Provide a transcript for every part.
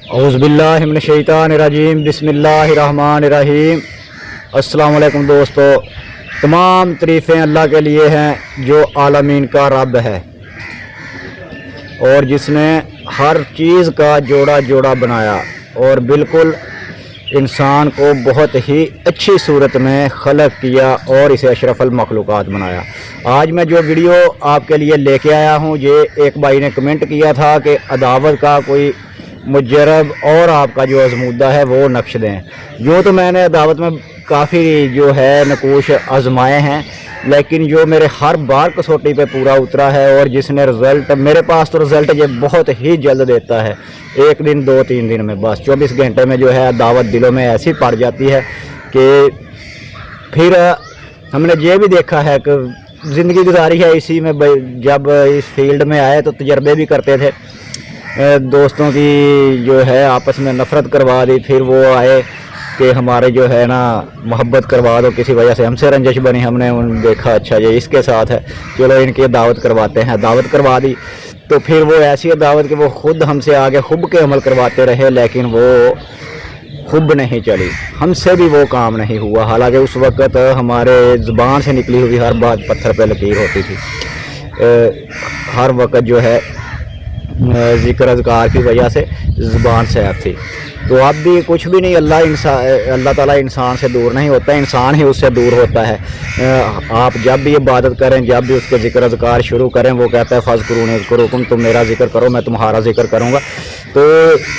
औज़ुबिल्लाहि मिनश्शैतानिर्रजीम बिस्मिल्लाहिर्रहमानिर्रहीम। अस्सलाम वालेकुम दोस्तों, तमाम तारीफ़ें अल्लाह के लिए हैं जो आलमीन का रब है और जिसने हर चीज़ का जोड़ा जोड़ा बनाया और बिल्कुल इंसान को बहुत ही अच्छी सूरत में खलक किया और इसे अशरफुल मखलूक़ात बनाया। आज मैं जो वीडियो आपके लिए लेके आया हूँ, ये एक भाई ने कमेंट किया था कि अदावत का कोई मुजरब और आपका जो आजमूदा है वो नक्श दें। यूँ तो मैंने अदावत में काफ़ी जो है नकूश आजमाए हैं, लेकिन जो मेरे हर बार कसौटी पे पूरा उतरा है और जिसने रिज़ल्ट मेरे पास, तो रिज़ल्ट ये बहुत ही जल्द देता है। एक दिन 2-3 दिन में, बस 24 घंटे में जो है दावत दिलों में ऐसी पड़ जाती है कि फिर हमने ये भी देखा है कि ज़िंदगी गुजारी है इसी में। जब इस फील्ड में आए तो तजर्बे भी करते थे, दोस्तों की जो है आपस में नफ़रत करवा दी, फिर वो आए कि हमारे जो है ना मोहब्बत करवा दो, किसी वजह से हमसे रंजिश बनी, हमने उन देखा अच्छा ये इसके साथ है, चलो इनकी दावत करवाते हैं। दावत करवा दी तो फिर वो ऐसी दावत कि वो ख़ुद हमसे आगे हुब के अमल करवाते रहे, लेकिन वो हुब नहीं चली, हमसे भी वो काम नहीं हुआ। हालांकि उस वक़्त हमारे ज़ुबान से निकली हुई हर बात पत्थर पे लकीर होती थी। हर वक़्त जो है ज़िक्र अज़कार की वजह से ज़ुबान सैफ थी। तो अब भी कुछ भी नहीं, अल्लाह ताला इंसान से दूर नहीं होता, इंसान ही उससे दूर होता है। आप जब भी इबादत करें, जब भी उसके ज़िक्र अज़कार शुरू करें, वो कहता है फ़ज़्कुरूनी अज़्कुरुकुम, तुम मेरा ज़िक्र करो मैं तुम्हारा ज़िक्र करूँगा। तो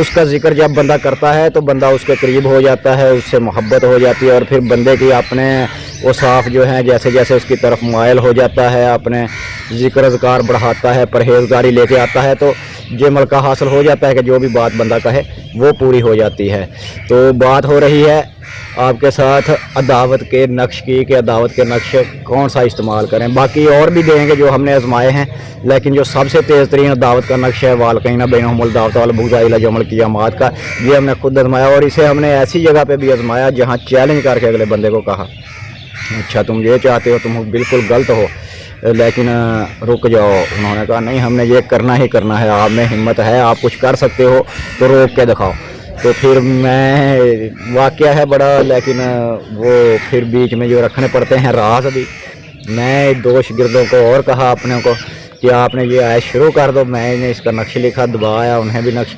उसका ज़िक्र जब बंदा करता है तो बंदा उसके करीब हो जाता है, उससे मोहब्बत हो जाती है और फिर बंदे की अपने औसाफ जो हैं जैसे जैसे उसकी तरफ मायल हो जाता है, अपने ज़िक्र अज़कार बढ़ाता है, परहेज़गारी लेके आता है, तो ये मलका हासिल हो जाता है कि जो भी बात बंदा कहे वो पूरी हो जाती है। तो बात हो रही है आपके साथ अदावत के नक्श की कि अदावत के नक्श कौन सा इस्तेमाल करें। बाकी और भी देंगे जो हमने आजमाए हैं, लेकिन जो सबसे तेज़ तरीन अदावत का नक्श है वालकैना बैनहुमुल दावत वल बुग़्ज़ा इला यौमिल क़ियामत का, ये हमने खुद आजमाया और इसे हमने ऐसी जगह पे भी आजमाया जहाँ चैलेंज करके अगले बंदे को कहा अच्छा तुम ये चाहते हो, तुम बिल्कुल गलत हो, लेकिन रुक जाओ। उन्होंने कहा नहीं, हमने ये करना ही करना है, आप में हिम्मत है, आप कुछ कर सकते हो तो रोक के दिखाओ। तो फिर मैं वाक़या है बड़ा, लेकिन वो फिर बीच में जो रखने पड़ते हैं राज भी। मैं 2 शागिर्दों को और कहा अपने को कि आपने ये आयत शुरू कर दो। मैंने इसका नक्श लिखा, दबाया, उन्हें भी नक्श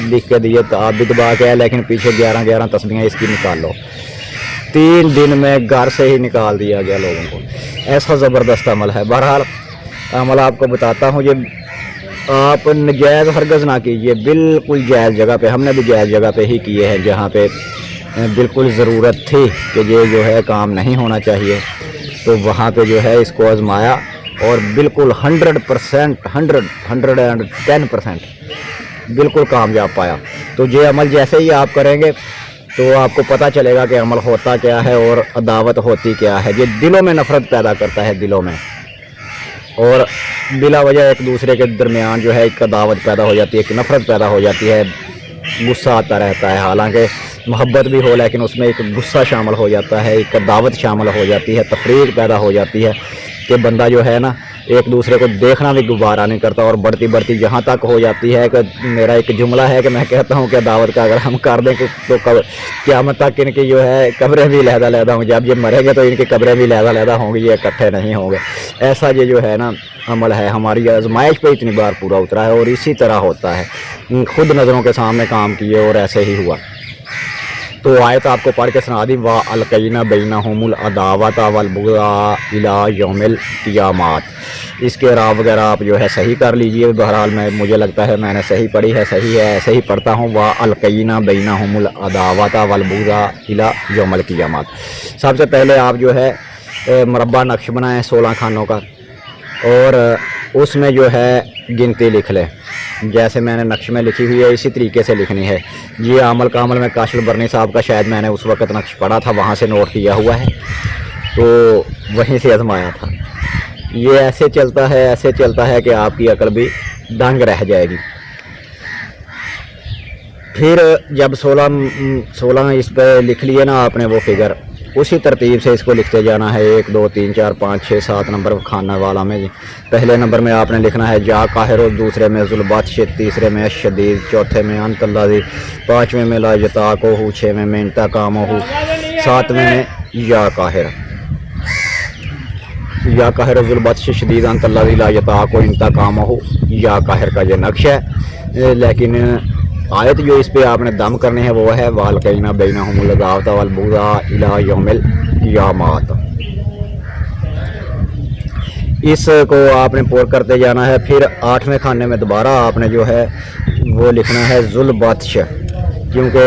लिख के दिए, तो आप भी दबा के आए, लेकिन पीछे 11 तस्बीहें इसकी निकाल लो। 3 दिन में घर से ही निकाल दिया गया लोगों को। ऐसा ज़बरदस्त अमल है। बहरहाल अमल आपको बताता हूँ, ये आप नजायज़ हरगज़ ना कीजिए, बिल्कुल जायज़ जगह पे। हमने भी जायज़ जगह पे ही किए हैं जहाँ पे बिल्कुल ज़रूरत थी कि ये जो है काम नहीं होना चाहिए, तो वहाँ पे जो है इसको आजमाया और बिल्कुल 100% 110% बिल्कुल कामयाब पाया। तो ये अमल जैसे ही आप करेंगे तो आपको पता चलेगा कि अमल होता क्या है और अदावत होती क्या है। ये दिलों में नफ़रत पैदा करता है, दिलों में, और बिला वजह एक दूसरे के दरमियान जो है एक अदावत पैदा हो जाती है, एक नफ़रत पैदा हो जाती है, गुस्सा आता रहता है। हालांकि मोहब्बत भी हो, लेकिन उसमें एक गुस्सा शामिल हो जाता है, एक अदावत शामिल हो जाती है, तफरीक पैदा हो जाती है कि बंदा जो है ना एक दूसरे को देखना भी गुबारा नहीं करता। और बढ़ती बढ़ती यहाँ तक हो जाती है कि मेरा एक जुमला है कि मैं कहता हूँ कि दावत का अगर हम कर दें तो क़यामत तक इनकी जो है कब्रें भी लहदा होंगी। जब ये मरेंगे तो इनकी कब्रें भी लहदा होंगी, ये इकट्ठे नहीं होंगे। ऐसा ये जो है ना अमल है, हमारी आजमाइश पे इतनी बार पूरा उतरा है और इसी तरह होता है। खुद नज़रों के सामने काम किए और ऐसे ही हुआ। तो आयत आपको पढ़ के सुना दी, वा अलकैना बैनहुमुल अदावत वल बुग़्ज़ा इला यौमिल क़ियामत। इसके राव वगैरह आप जो है सही कर लीजिए। बहरहाल मुझे लगता है मैंने सही पढ़ी है, सही है, ऐसे ही पढ़ता हूँ, वा अलकैना बैनहुमुल अदावत वल बुग़्ज़ा इला यौमिल क़ियामत। सबसे पहले आप जो है मुरब्बा नक्श बनाएं 16 खानों का और उसमें जो है गिनती लिख लें जैसे मैंने नक्श में लिखी हुई है, इसी तरीके से लिखनी है। ये अमल का अमल में काशिफ बरनी साहब का शायद मैंने उस वक़्त नक्श पढ़ा था, वहाँ से नोट किया हुआ है, तो वहीं से आजमाया था। ये ऐसे चलता है कि आपकी अकल भी दंग रह जाएगी। फिर जब 16 इस पर लिख लिए ना आपने वो फिगर, اسی ترتیب سے اس کو لکھتے جانا ہے 1 2 3 4 5 6 7 نمبر خانہ والا میں. پہلے نمبر میں آپ نے لکھنا ہے جا قاہر، دوسرے میں ذوالبطش، تیسرے میں الشدید، چوتھے میں انت الذی، پانچویں میں لا یطاقہ، چھویں میں انتقامہ، ساتویں میں یا قاہر. یا قاہر، ذوالبطش، شدید، انت الذی، لا یطاقہ، انتقامہ، یا قاہر کا یہ نقش ہے. لیکن آیت جو اس پہ آپ نے دم کرنے ہے وہ ہے وَأَلْقَيْنَا بَيْنَهُمُ الْعَدَاوَةَ وَالْبَغْضَاءَ إِلَىٰ يَوْمِ الْقِيَامَةِ. اس کو آپ نے پور کرتے جانا ہے. پھر 8ویں خانے میں دوبارہ آپ نے جو ہے وہ لکھنا ہے ذوالبطش، کیونکہ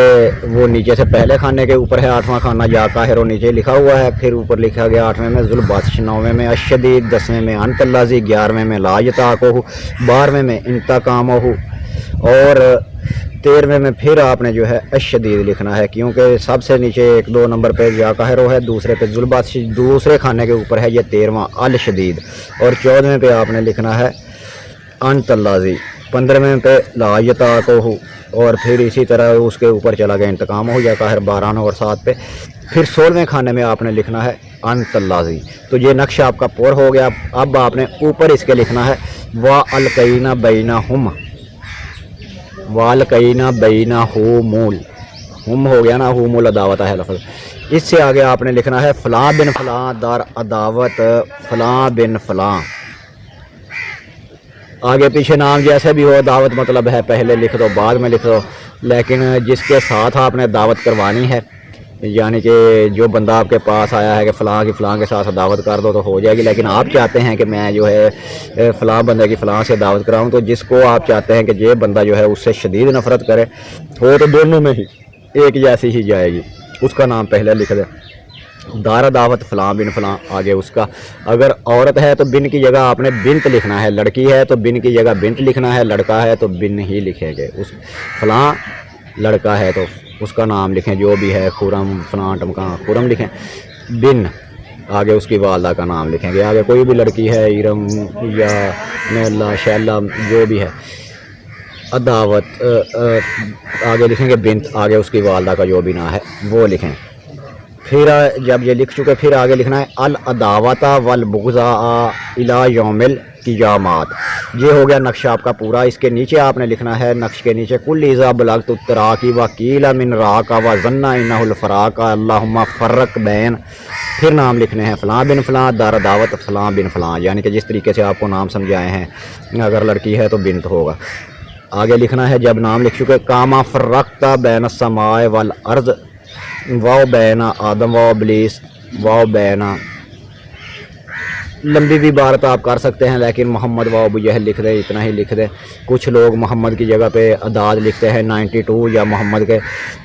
وہ نیچے سے پہلے خانے کے اوپر ہے 8واں خانہ یا قاہر، وہ نیچے لکھا ہوا ہے. پھر اوپر لکھا گیا 8ویں میں ذوالبطش، 9ویں میں الشدید، 10ویں میں انت الذی، 11ویں میں لا یطاقہ، 12ویں میں انتقامہ، اور 13ویں میں پھر آپ نے جو ہے الشدید لکھنا ہے، کیونکہ سب سے نیچے 1 2 نمبر پہ یا قاہر ہے، دوسرے پہ ذوالبطش، دوسرے خانے کے اوپر ہے یہ 13واں الشدید، اور 14ویں پہ آپ نے لکھنا ہے انت الذی، 15ویں پہ لا یطاقہ، اور پھر اسی طرح اس کے اوپر چلا گیا انتقام ہو یا قاہر 12 اور 7 پہ. پھر 16ویں خانے میں آپ نے لکھنا ہے انت الذی. تو یہ نقش آپ کا پور ہو گیا. اب آپ نے اوپر اس کے لکھنا ہے وَأَلْقَيْنَا بَيْنَهُمْ، وَأَلْقَيْنَا بَيْنَهُمُ، ہم ہو گیا نا، ہم العداوت ہے لفظ. اس سے آگے آپ نے لکھنا ہے فلاں بن فلاں دار عداوت فلاں بن فلاں. آگے پیچھے نام جیسے بھی ہو، دعوت مطلب ہے پہلے لکھ دو بعد میں لکھ دو، لیکن جس کے ساتھ آپ نے دعوت کروانی ہے، یعنی کہ جو بندہ آپ کے پاس آیا ہے کہ فلاں کی فلاں کے ساتھ دعوت کر دو تو ہو جائے گی. لیکن آپ چاہتے ہیں کہ میں جو ہے فلاں بندے کی فلاں سے دعوت کراؤں، تو جس کو آپ چاہتے ہیں کہ یہ بندہ جو ہے اس سے شدید نفرت کرے، ہو تو دونوں میں ہی ایک جیسی ہی جائے گی. اس کا نام پہلے لکھ دیں. دار دعوت فلاں بن فلاں، آگے اس کا. اگر عورت ہے تو بن کی جگہ آپ نے بنت لکھنا ہے، لڑکی ہے تو بن کی جگہ بنت لکھنا ہے، لڑکا ہے تو بن ہی لکھیں گے. اس فلاں لڑکا ہے تو اس کا نام لکھیں جو بھی ہے، خرم فلاں ٹمکاں خرم لکھیں. بن آگے اس کی والدہ کا نام لکھیں گے. آگے کوئی بھی لڑکی ہے، ارم یا نیلا شیلا جو بھی ہے، عداوت آگے لکھیں گے بنت، آگے اس کی والدہ کا جو بھی نام ہے وہ لکھیں. پھر جب یہ لکھ چکے پھر آگے لکھنا ہے العداوت والبغضاء الی یوم القیامات. یہ ہو گیا نقشہ آپ کا پورا. اس کے نیچے آپ نے لکھنا ہے نقش کے نیچے کل اذا بلغت التراقی وقیل من راک وظن انہ الفراق اللہم فرق بین. پھر نام لکھنے ہیں فلاں بن فلاں دار دعوت فلاں بن فلاں، یعنی کہ جس طریقے سے آپ کو نام سمجھائے ہیں. اگر لڑکی ہے تو بنت ہوگا. آگے لکھنا ہے جب نام لکھ چکے کاما فرقت بین السماء والارض واو بین آدم واو ابلیس واو بین. لمبی بھی عبارت آپ کر سکتے ہیں، لیکن محمد واو ابو جہل لکھ دیں، اتنا ہی لکھ دیں. کچھ لوگ محمد کی جگہ پہ اعداد لکھتے ہیں 92، یا محمد کے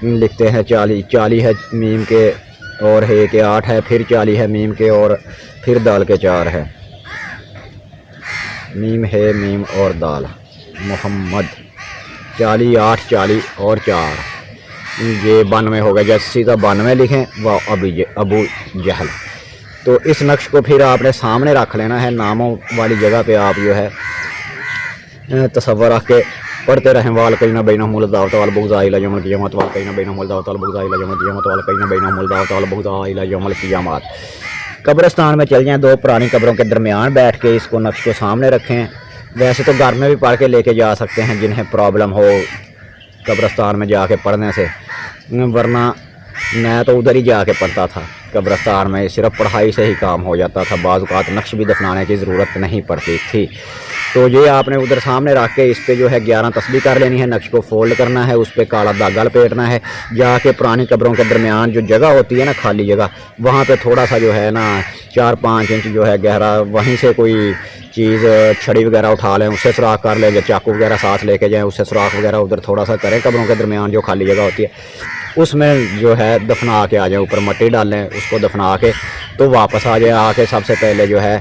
لکھتے ہیں 40 ہے میم کے اور ہے کہ 8 ہے، پھر 40 ہے میم کے اور پھر دال کے 4 ہے. میم ہے میم اور دال. محمد 40 8 40 اور 4، یہ 92 ہوگا. جیسے سیدھا 92 لکھیں وہ ابو جہل. تو اس نقش کو پھر آپ نے سامنے رکھ لینا ہے. ناموں والی جگہ پہ آپ جو ہے تصور رکھ کے پڑھتے رہیں وَأَلْقَيْنَا بَيْنَهُمُ الْعَدَاوَةَ وَالْبَغْضَاءَ إِلَىٰ يَوْمِ الْقِيَامَةِ وَأَلْقَيْنَا بَيْنَهُمُ الْعَدَاوَةَ وَالْبَغْضَاءَ إِلَىٰ يَوْمِ الْقِيَامَةِ وَأَلْقَيْنَا بَيْنَهُمُ الْعَدَاوَةَ وَالْبَغْضَاءَ إِلَىٰ يَوْمِ الْقِيَامَةِ. قبرستان میں چل جائیں، 2 پرانی قبروں کے درمیان بیٹھ کے اس کو نقش کو سامنے رکھیں. ویسے تو گھر میں بھی پڑھ کے لے کے جا سکتے ہیں جنہیں پرابلم ہو قبرستان میں جا کے پڑھنے سے، ورنہ میں تو ادھر ہی جا کے پڑھتا تھا قبرستان میں. صرف پڑھائی سے ہی کام ہو جاتا تھا، بعض اوقات نقش بھی دفنانے کی ضرورت نہیں پڑتی تھی. تو یہ آپ نے ادھر سامنے رکھ کے اس پہ جو ہے 11 تسبیح کر لینی ہے. نقش کو فولڈ کرنا ہے، اس پہ کالا دھاگا لپیٹنا ہے. جا کے پرانی قبروں کے درمیان جو جگہ ہوتی ہے نا خالی جگہ، وہاں پہ تھوڑا سا جو ہے نا 4-5 انچ جو ہے گہرا، وہیں سے کوئی چیز چھڑی وغیرہ اٹھا لیں، اس سے سوراخ کر لیں، یا چاقو وغیرہ ساتھ لے کے جائیں، اس سے سوراخ وغیرہ ادھر تھوڑا سا کریں. قبروں کے درمیان جو خالی جگہ ہوتی ہے اس میں جو ہے دفنا کے آ جائیں، اوپر مٹی ڈالیں، اس کو دفنا کے تو واپس آ جائیں. آ کے سب سے پہلے جو ہے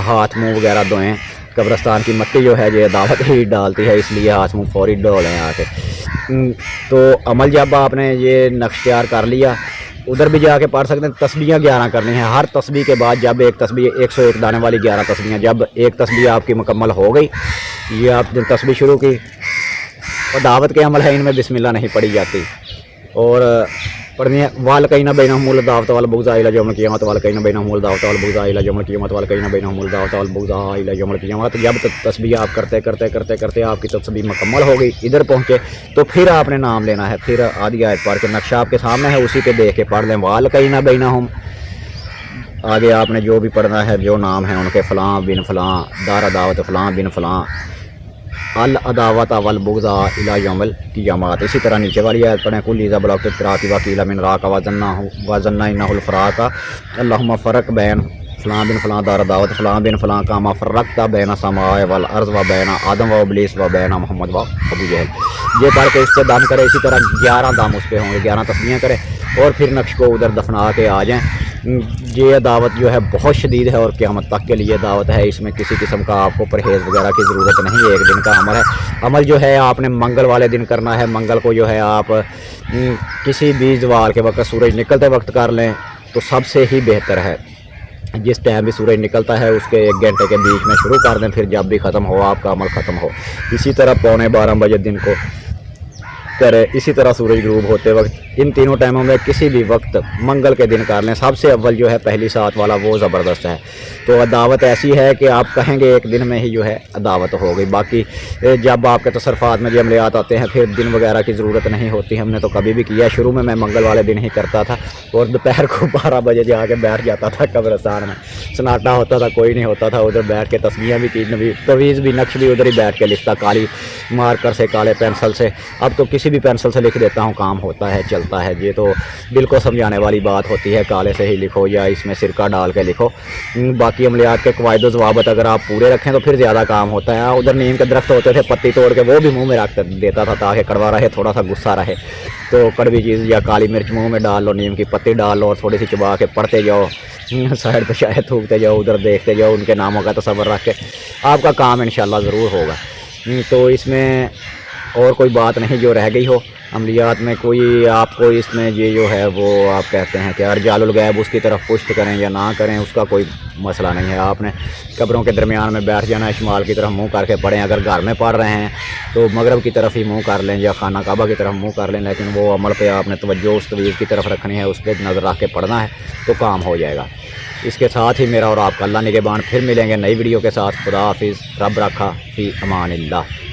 ہاتھ منہ وغیرہ دھوئیں. قبرستان کی مٹی جو ہے یہ دعوت ہی ڈالتی ہے، اس لیے ہاتھ منہ فوری دھولیں آ کے. تو عمل جب آپ نے یہ نقش تیار کر لیا، ادھر بھی جا کے پڑھ سکتے ہیں. تسبیحیں 11 کرنی ہیں. ہر تسبیح کے بعد جب ایک تسبیح 101 دانے والی 11 تسبیحیں، جب ایک تسبیح آپ کی مکمل ہو گئی، یہ آپ نے تسبیح شروع کی. اور دعوت کے عمل ہے ان میں بسم اللہ نہیں پڑھی جاتی. اور पढ़नी है। वालकैना बैनहुमुल दावत वल बुग़्ज़ा इला यौमिल क़ियामत, वालकैना बैनहुमुल दावत वल बुग़्ज़ा इला यौमिल क़ियामत, वालकैना बैनहुमुल दावत वल बुग़्ज़ा इला यौमिल क़ियामत। जब तस्बीह आप करते करते करते करते आपकी तस्बीह मुकम्मल हो गई, इधर पहुँचे तो फिर आपने नाम लेना है। फिर आधी आयत पढ़ के, नक्शा आपके सामने है, उसी पे देख के पढ़ लें। वालकैना बैनहुम, आगे आपने जो भी पढ़ना है, जो नाम है उनके, फ़लाँ बिन फ़लाँ, दार दावत फ़लाँ बिन फ़लाँ, अल अदावत वल बुग़्ज़ा इला यौमिल क़ियामत। इसी तरह नीचे वाली आयत पढ़ें, कुल इज़ा बलग़त तिराती वकीला मिन राका वज़न्ना इन्नहुल फ़राक़ा अल्लाहुम्मा फ़रक़ बैन फ़लाँ बिन फ़लाँ दार दावत फ़लाँ बिन फ़लाँ कामा फ़र्रक़ता बैन समाए वल अर्ज़ व बैन आदम व इब्लीस व बैन मोहम्मद व अबू जहल। ये पढ़ के इस पर दम करे। इसी तरह 11 दम उस पर होंगे, 11 तस्बीहें करें और फिर नक्श को उधर दफना के आ जाएँ। ये दावत जो है बहुत शदीद है और क़यामत तक के लिए दावत है। इसमें किसी किस्म का आपको परहेज़ वगैरह की ज़रूरत नहीं है। एक दिन का अमल है। अमल जो है आपने मंगल वाले दिन करना है। मंगल को जो है आप किसी भी ज़वाल के वक्त, सूरज निकलते वक्त कर लें तो सबसे ही बेहतर है। जिस टाइम भी सूरज निकलता है उसके 1 घंटे के बीच में शुरू कर दें, फिर जब भी ख़त्म हो आपका अमल ख़त्म हो। इसी तरह 11:15 बजे दिन को करें। इसी तरह सूरज ग़रूब होते वक्त, इन तीनों टाइमों में किसी भी वक्त मंगल के दिन कर लें। सबसे अव्वल जो है पहली सात वाला वो ज़बरदस्त है। तो दावत ऐसी है कि आप कहेंगे एक दिन में ही जो है दावत हो गई। बाकी जब आपके तसरफ़ात में जो अमलियात आते हैं फिर दिन वगैरह की ज़रूरत नहीं होती। हमने तो कभी भी किया, शुरू में मैं मंगल वाले दिन ही करता था और दोपहर को 12 बजे जाके बैठ जाता था कब्रिस्तान में। सन्नाटा होता था, कोई नहीं होता था, उधर बैठ के तस्बीहें भी की, तवीज़ भी, नक्श भी उधर ही बैठ के लिखता, काली मार्कर से, काले पेंसिल से। अब तो किसी भी पेंसिल से लिख देता हूँ, काम होता है, चलता है। ये तो दिल को समझाने वाली बात होती है, काले से ही लिखो या इसमें सिरका डाल के लिखो। बाकी अमलियात के कवायद व ज़वाबित अगर आप पूरे रखें तो फिर ज़्यादा काम होता है। उधर नीम के दरख्त होते थे, पत्ती तोड़ के वो भी मुंह में रख देता था ताकि कड़वा रहे, थोड़ा सा गुस्सा रहे। तो कड़वी चीज़ या काली मिर्च मुंह में डाल लो, नीम की पत्ती डाल लो और थोड़ी सी चबा के पढ़ते जाओ, साइड पे शायद थूकते जाओ, उधर देखते जाओ, उनके नामों का तसव्वुर रख के आपका काम इंशाल्लाह ज़रूर होगा। तो इसमें और कोई बात नहीं जो रह गई हो अमलियात में। कोई आपको इसमें ये जो है वो आप कहते हैं कि अर्जालुल गैब, उसकी तरफ पुश्त करें या ना करें, उसका कोई मसला नहीं है। आपने कब्रों के दरमियान में बैठ जाना है, शुमाल की तरफ मुंह करके पढ़ें। अगर घर में पढ़ रहे हैं तो मगरब की तरफ ही मुंह कर लें या खाना काबा की तरफ मुंह कर लें, लेकिन वो अमल पे आपने तवज्जो उस तवीज़ की तरफ रखनी है, उस पर नज़र रख के पढ़ना है तो काम हो जाएगा। इसके साथ ही मेरा और आपका अल्लाह निगहबान। फिर मिलेंगे नई वीडियो के साथ। खुदा हाफिज़, रब रखा फ़ी अमानिल्लाह।